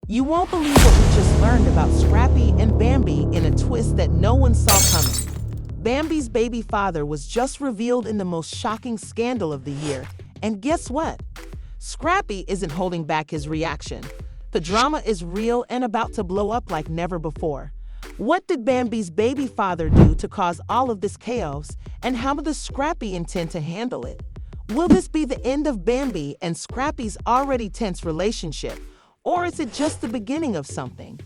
You won't believe what we just learned about Scrappy and Bambi in a twist that no one saw coming. Bambi's baby father was just revealed in the most shocking scandal of the year, and guess what? Scrappy isn't holding back his reaction. The drama is real and about to blow up like never before. What did Bambi's baby father do to cause all of this chaos, and how does Scrappy intend to handle it? Will this be the end of Bambi and Scrappy's already tense relationship, or is it just the beginning of something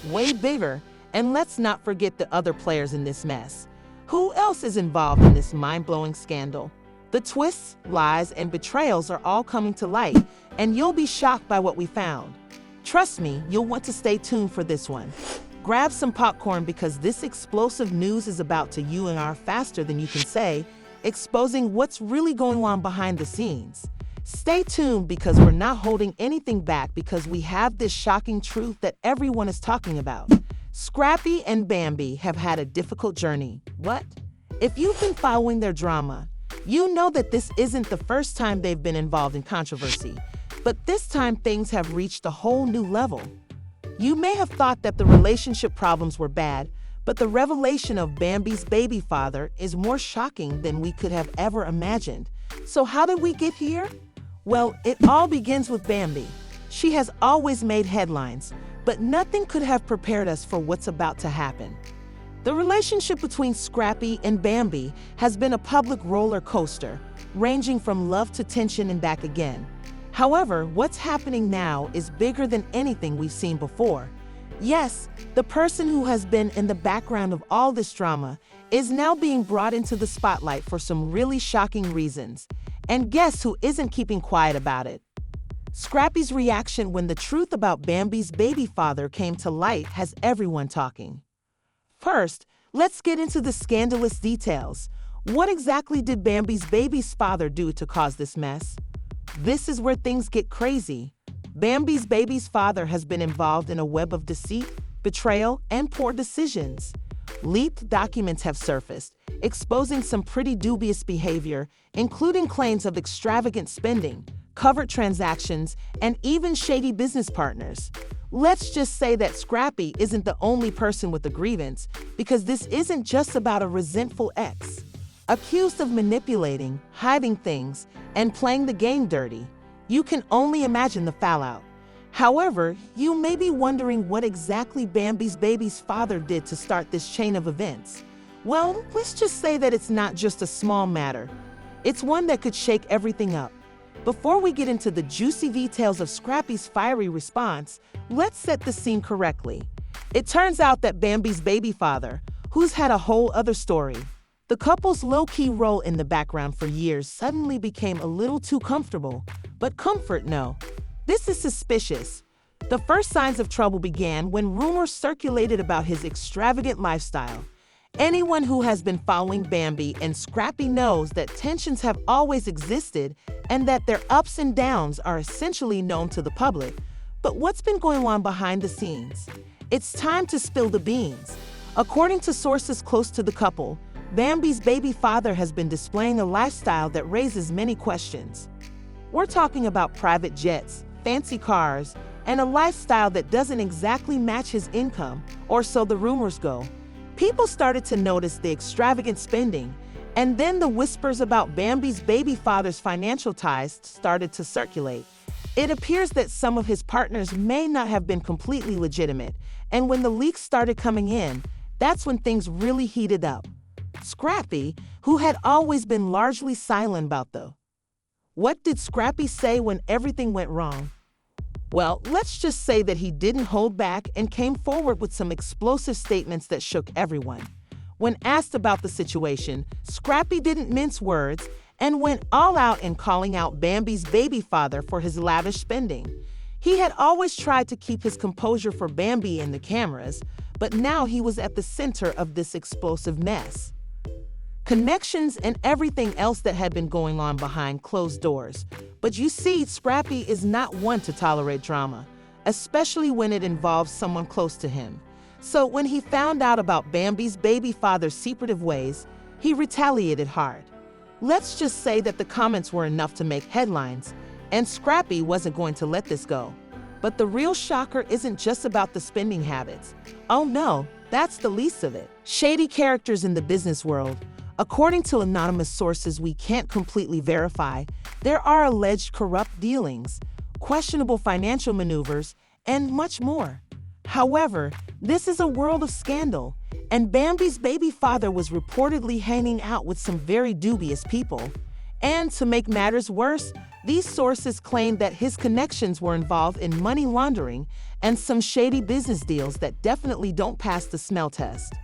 way bigger? And let's not forget the other players in this mess. Who else is involved in this mind-blowing scandal? The twists, lies, and betrayals are all coming to light, and you'll be shocked by what we found. Trust me, you'll want to stay tuned for this one. Grab some popcorn because this explosive news is about to you-and-R faster than you can say, exposing what's really going on behind the scenes. Stay tuned because we're not holding anything back because we have this shocking truth that everyone is talking about. Scrappy and Bambi have had a difficult journey. What? If you've been following their drama, you know that this isn't the first time they've been involved in controversy, but this time things have reached a whole new level. You may have thought that the relationship problems were bad, but the revelation of Bambi's baby father is more shocking than we could have ever imagined. So how did we get here? Well, it all begins with Bambi. She has always made headlines, but nothing could have prepared us for what's about to happen. The relationship between Scrappy and Bambi has been a public roller coaster, ranging from love to tension and back again. However, what's happening now is bigger than anything we've seen before. Yes, the person who has been in the background of all this drama is now being brought into the spotlight for some really shocking reasons. And guess who isn't keeping quiet about it? Scrappy's reaction when the truth about Bambi's baby father came to light has everyone talking. First, let's get into the scandalous details. What exactly did Bambi's baby's father do to cause this mess? This is where things get crazy. Bambi's baby's father has been involved in a web of deceit, betrayal, and poor decisions. Leaked documents have surfaced, exposing some pretty dubious behavior, including claims of extravagant spending, covert transactions, and even shady business partners. Let's just say that Scrappy isn't the only person with a grievance, because this isn't just about a resentful ex. Accused of manipulating, hiding things, and playing the game dirty, you can only imagine the fallout. However, you may be wondering what exactly Bambi's baby's father did to start this chain of events. Well, let's just say that it's not just a small matter. It's one that could shake everything up. Before we get into the juicy details of Scrappy's fiery response, let's set the scene correctly. It turns out that Bambi's baby father, who's had a whole other story, the couple's low-key role in the background for years suddenly became a little too comfortable. But comfort, no. This is suspicious. The first signs of trouble began when rumors circulated about his extravagant lifestyle. Anyone who has been following Bambi and Scrappy knows that tensions have always existed and that their ups and downs are essentially known to the public. But what's been going on behind the scenes? It's time to spill the beans. According to sources close to the couple, Bambi's baby father has been displaying a lifestyle that raises many questions. We're talking about private jets, fancy cars, and a lifestyle that doesn't exactly match his income, or so the rumors go. People started to notice the extravagant spending, and then the whispers about Bambi's baby father's financial ties started to circulate. It appears that some of his partners may not have been completely legitimate, and when the leaks started coming in, that's when things really heated up. Scrappy, who had always been largely silent about what did Scrappy say when everything went wrong? Well, let's just say that he didn't hold back and came forward with some explosive statements that shook everyone. When asked about the situation, Scrappy didn't mince words and went all out in calling out Bambi's baby father for his lavish spending. He had always tried to keep his composure for Bambi and the cameras, but now he was at the center of this explosive mess. Connections and everything else that had been going on behind closed doors. But you see, Scrappy is not one to tolerate drama, especially when it involves someone close to him. So when he found out about Bambi's baby father's secretive ways, he retaliated hard. Let's just say that the comments were enough to make headlines, and Scrappy wasn't going to let this go. But the real shocker isn't just about the spending habits. Oh no, that's the least of it. Shady characters in the business world. According to anonymous sources we can't completely verify, there are alleged corrupt dealings, questionable financial maneuvers, and much more. However, this is a world of scandal, and Bambi's baby father was reportedly hanging out with some very dubious people. And to make matters worse, these sources claim that his connections were involved in money laundering and some shady business deals that definitely don't pass the smell test.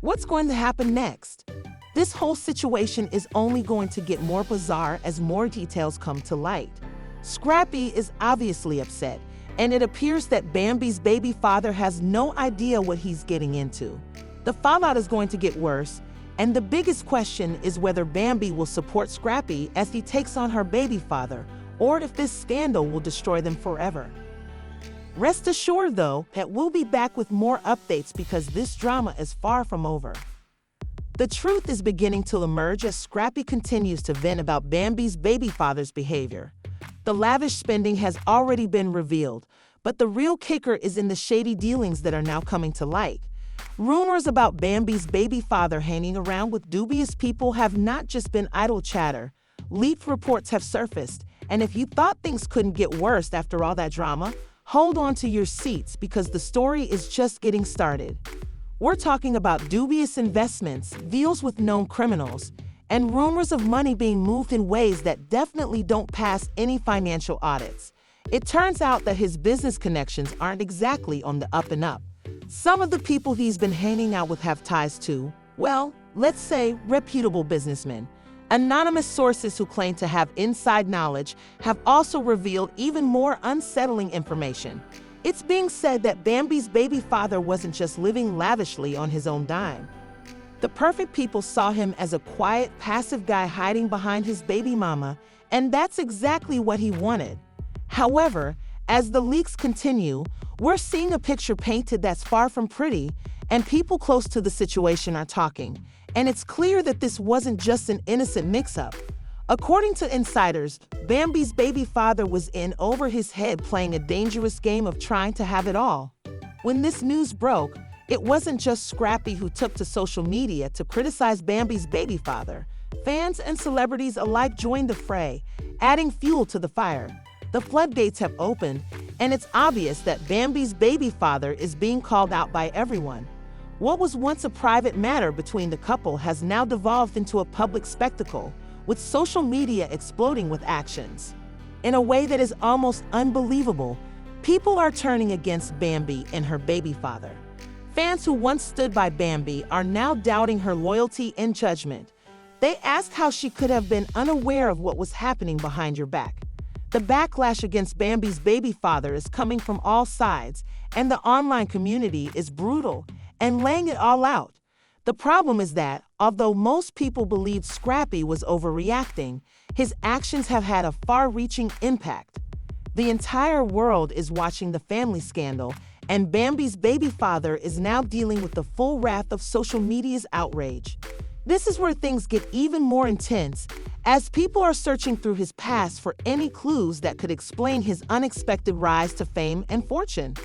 What's going to happen next? This whole situation is only going to get more bizarre as more details come to light. Scrappy is obviously upset, and it appears that Bambi's baby father has no idea what he's getting into. The fallout is going to get worse, and the biggest question is whether Bambi will support Scrappy as he takes on her baby father, or if this scandal will destroy them forever. Rest assured, though, that we'll be back with more updates because this drama is far from over. The truth is beginning to emerge as Scrappy continues to vent about Bambi's baby father's behavior. The lavish spending has already been revealed, but the real kicker is in the shady dealings that are now coming to light. Rumors about Bambi's baby father hanging around with dubious people have not just been idle chatter. Leaked reports have surfaced, and if you thought things couldn't get worse after all that drama, hold on to your seats because the story is just getting started. We're talking about dubious investments, deals with known criminals, and rumors of money being moved in ways that definitely don't pass any financial audits. It turns out that his business connections aren't exactly on the up and up. Some of the people he's been hanging out with have ties to, well, let's say reputable businessmen. Anonymous sources who claim to have inside knowledge have also revealed even more unsettling information. It's being said that Bambi's baby father wasn't just living lavishly on his own dime. The perfect people saw him as a quiet, passive guy hiding behind his baby mama, and that's exactly what he wanted. However, as the leaks continue, we're seeing a picture painted that's far from pretty, and people close to the situation are talking. And it's clear that this wasn't just an innocent mix-up. According to insiders, Bambi's baby father was in over his head playing a dangerous game of trying to have it all. When this news broke, it wasn't just Scrappy who took to social media to criticize Bambi's baby father. Fans and celebrities alike joined the fray, adding fuel to the fire. The floodgates have opened, and it's obvious that Bambi's baby father is being called out by everyone. What was once a private matter between the couple has now devolved into a public spectacle, with social media exploding with actions. In a way that is almost unbelievable, people are turning against Bambi and her baby father. Fans who once stood by Bambi are now doubting her loyalty and judgment. They ask how she could have been unaware of what was happening behind your back. The backlash against Bambi's baby father is coming from all sides, and the online community is brutal and laying it all out. The problem is that, although most people believe Scrappy was overreacting, his actions have had a far-reaching impact. The entire world is watching the family scandal, and Bambi's baby father is now dealing with the full wrath of social media's outrage. This is where things get even more intense, as people are searching through his past for any clues that could explain his unexpected rise to fame and fortune.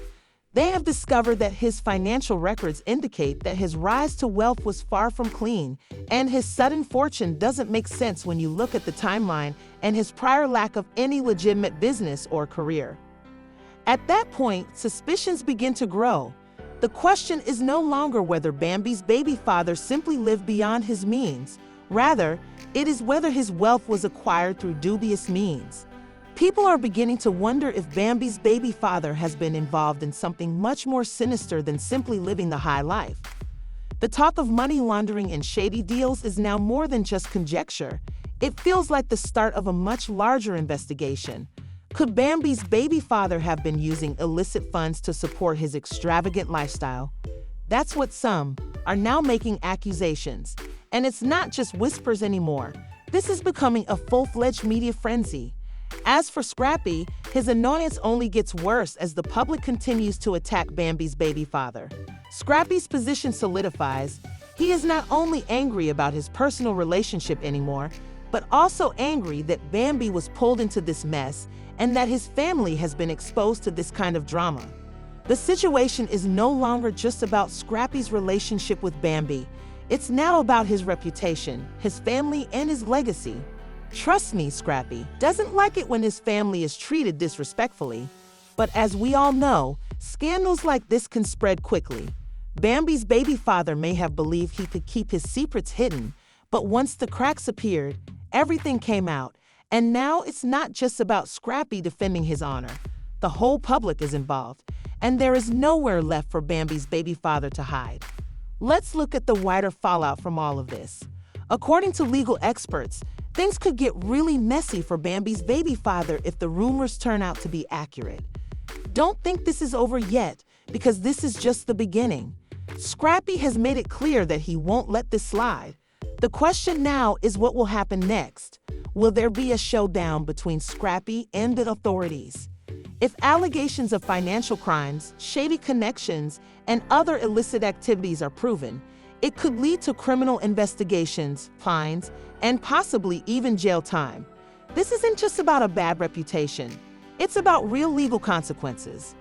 They have discovered that his financial records indicate that his rise to wealth was far from clean, and his sudden fortune doesn't make sense when you look at the timeline and his prior lack of any legitimate business or career. At that point, suspicions begin to grow. The question is no longer whether Bambi's baby father simply lived beyond his means. Rather, it is whether his wealth was acquired through dubious means. People are beginning to wonder if Bambi's baby father has been involved in something much more sinister than simply living the high life. The talk of money laundering and shady deals is now more than just conjecture. It feels like the start of a much larger investigation. Could Bambi's baby father have been using illicit funds to support his extravagant lifestyle? That's what some are now making accusations. And it's not just whispers anymore. This is becoming a full-fledged media frenzy. As for Scrappy, his annoyance only gets worse as the public continues to attack Bambi's baby father. Scrappy's position solidifies. He is not only angry about his personal relationship anymore, but also angry that Bambi was pulled into this mess and that his family has been exposed to this kind of drama. The situation is no longer just about Scrappy's relationship with Bambi. It's now about his reputation, his family, and his legacy. Trust me, Scrappy doesn't like it when his family is treated disrespectfully. But as we all know, scandals like this can spread quickly. Bambi's baby father may have believed he could keep his secrets hidden, but once the cracks appeared, everything came out. And now it's not just about Scrappy defending his honor. The whole public is involved, and there is nowhere left for Bambi's baby father to hide. Let's look at the wider fallout from all of this. According to legal experts, things could get really messy for Bambi's baby father if the rumors turn out to be accurate. Don't think this is over yet, because this is just the beginning. Scrappy has made it clear that he won't let this slide. The question now is what will happen next. Will there be a showdown between Scrappy and the authorities? If allegations of financial crimes, shady connections, and other illicit activities are proven, it could lead to criminal investigations, fines, and possibly even jail time. This isn't just about a bad reputation. It's about real legal consequences.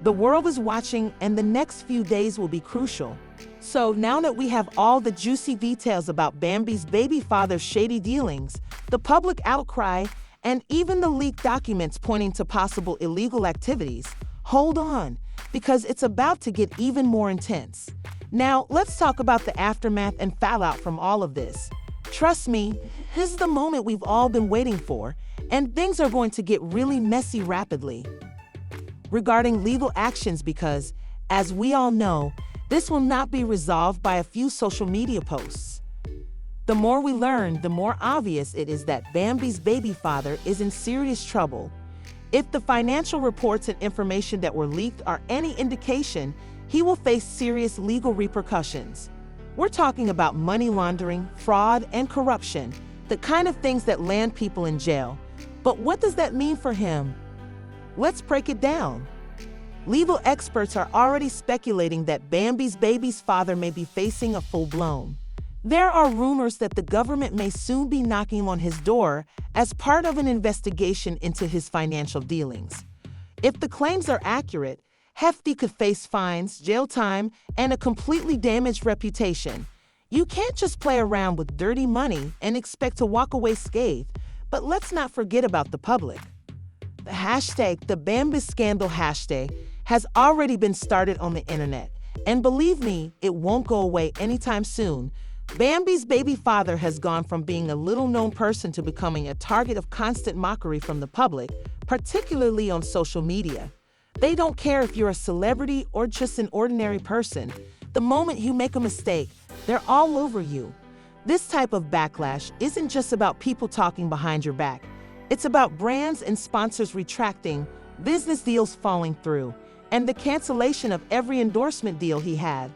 The world is watching, and the next few days will be crucial. So now that we have all the juicy details about Bambi's baby father's shady dealings, the public outcry, and even the leaked documents pointing to possible illegal activities, hold on, because it's about to get even more intense. Now, let's talk about the aftermath and fallout from all of this. Trust me, this is the moment we've all been waiting for, and things are going to get really messy rapidly. Regarding legal actions, because, as we all know, this will not be resolved by a few social media posts. The more we learn, the more obvious it is that Bambi's baby father is in serious trouble. If the financial reports and information that were leaked are any indication, he will face serious legal repercussions. We're talking about money laundering, fraud, and corruption, the kind of things that land people in jail. But what does that mean for him? Let's break it down. Legal experts are already speculating that Bambi's baby's father may be facing a full-blown. There are rumors that the government may soon be knocking on his door as part of an investigation into his financial dealings. If the claims are accurate, Hefty could face fines, jail time, and a completely damaged reputation. You can't just play around with dirty money and expect to walk away scathed. But let's not forget about the public. The hashtag, the Bambi Scandal hashtag, has already been started on the internet. And believe me, it won't go away anytime soon. Bambi's baby father has gone from being a little-known person to becoming a target of constant mockery from the public, particularly on social media. They don't care if you're a celebrity or just an ordinary person. The moment you make a mistake, they're all over you. This type of backlash isn't just about people talking behind your back. It's about brands and sponsors retracting, business deals falling through, and the cancellation of every endorsement deal he had.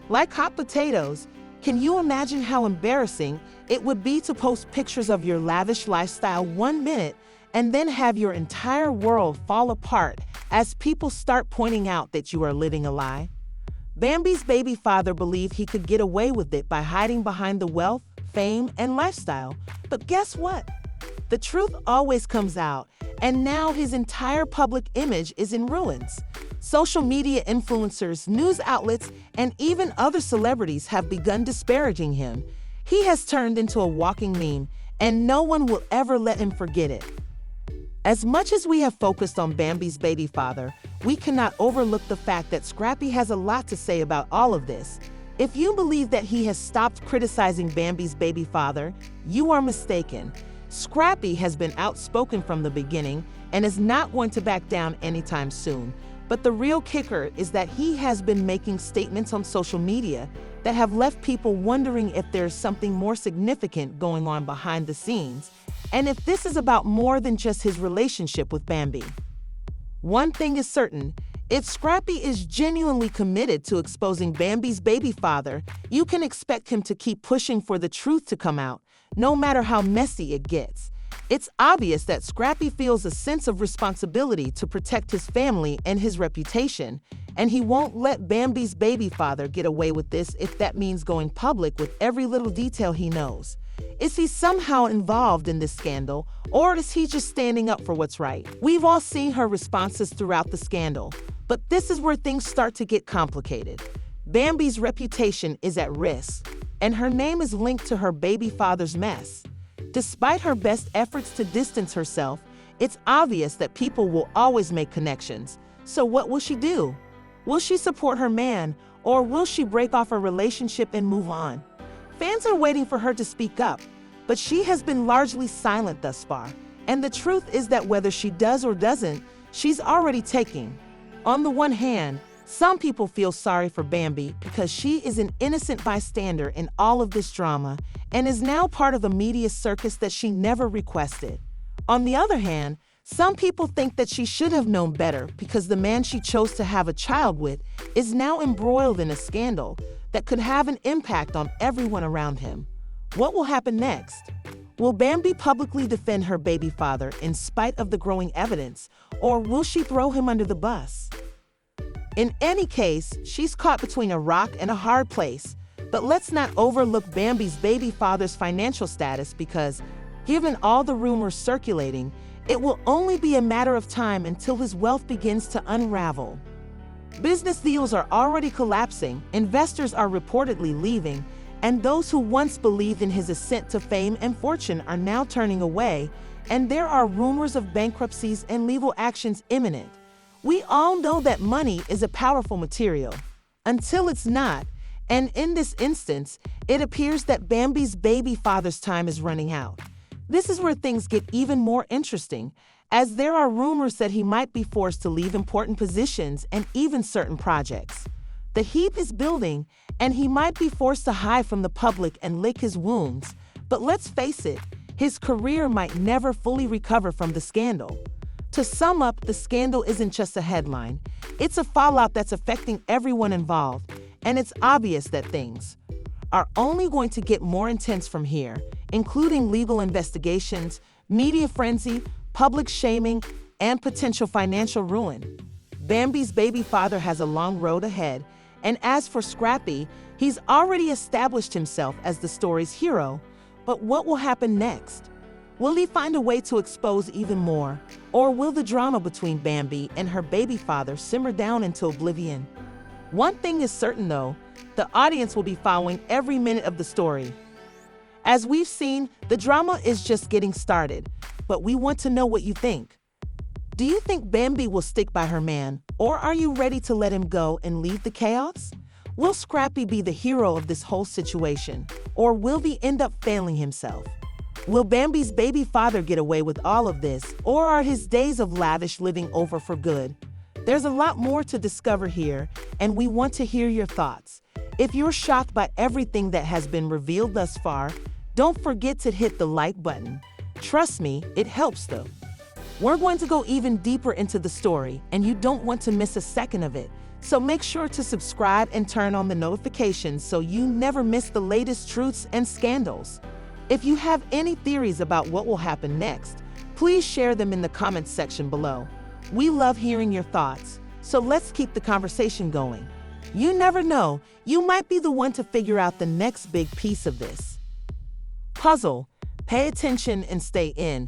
Like hot potatoes, can you imagine how embarrassing it would be to post pictures of your lavish lifestyle 1 minute and then have your entire world fall apart as people start pointing out that you are living a lie? Bambi's baby father believed he could get away with it by hiding behind the wealth, fame, and lifestyle. But guess what? The truth always comes out, and now his entire public image is in ruins. Social media influencers, news outlets, and even other celebrities have begun disparaging him. He has turned into a walking meme, and no one will ever let him forget it. As much as we have focused on Bambi's baby father, we cannot overlook the fact that Scrappy has a lot to say about all of this. If you believe that he has stopped criticizing Bambi's baby father, you are mistaken. Scrappy has been outspoken from the beginning and is not going to back down anytime soon. But the real kicker is that he has been making statements on social media that have left people wondering if there's something more significant going on behind the scenes, and if this is about more than just his relationship with Bambi. One thing is certain, if Scrappy is genuinely committed to exposing Bambi's baby father, you can expect him to keep pushing for the truth to come out, no matter how messy it gets. It's obvious that Scrappy feels a sense of responsibility to protect his family and his reputation, and he won't let Bambi's baby father get away with this if that means going public with every little detail he knows. Is he somehow involved in this scandal, or is he just standing up for what's right? We've all seen her responses throughout the scandal, but this is where things start to get complicated. Bambi's reputation is at risk, and her name is linked to her baby father's mess. Despite her best efforts to distance herself, it's obvious that people will always make connections. So what will she do? Will she support her man, or will she break off her relationship and move on? Fans are waiting for her to speak up, but she has been largely silent thus far. And the truth is that whether she does or doesn't, she's already taking. On the one hand, some people feel sorry for Bambi because she is an innocent bystander in all of this drama and is now part of a media circus that she never requested. On the other hand, some people think that she should have known better because the man she chose to have a child with is now embroiled in a scandal that could have an impact on everyone around him. What will happen next? Will Bambi publicly defend her baby father in spite of the growing evidence, or will she throw him under the bus? In any case, she's caught between a rock and a hard place. But let's not overlook Bambi's baby father's financial status because, given all the rumors circulating, it will only be a matter of time until his wealth begins to unravel. Business deals are already collapsing, investors are reportedly leaving, and those who once believed in his ascent to fame and fortune are now turning away, and there are rumors of bankruptcies and legal actions imminent. We all know that money is a powerful material, until it's not, and in this instance, it appears that Bambi's baby father's time is running out. This is where things get even more interesting, as there are rumors that he might be forced to leave important positions and even certain projects. The heap is building, and he might be forced to hide from the public and lick his wounds, but let's face it, his career might never fully recover from the scandal. To sum up, the scandal isn't just a headline. It's a fallout that's affecting everyone involved, and it's obvious that things are only going to get more intense from here, including legal investigations, media frenzy, public shaming, and potential financial ruin. Bambi's baby father has a long road ahead, and as for Scrappy, he's already established himself as the story's hero. But what will happen next? Will he find a way to expose even more? Or will the drama between Bambi and her baby father simmer down into oblivion? One thing is certain though, the audience will be following every minute of the story. As we've seen, the drama is just getting started, but we want to know what you think. Do you think Bambi will stick by her man, or are you ready to let him go and leave the chaos? Will Scrappy be the hero of this whole situation, or will he end up failing himself? Will Bambi's baby father get away with all of this, or are his days of lavish living over for good? There's a lot more to discover here, and we want to hear your thoughts. If you're shocked by everything that has been revealed thus far, don't forget to hit the like button. Trust me, it helps though. We're going to go even deeper into the story, and you don't want to miss a second of it. So make sure to subscribe and turn on the notifications so you never miss the latest truths and scandals. If you have any theories about what will happen next, please share them in the comments section below. We love hearing your thoughts, so let's keep the conversation going. You never know, you might be the one to figure out the next big piece of this puzzle. Pay attention and stay in,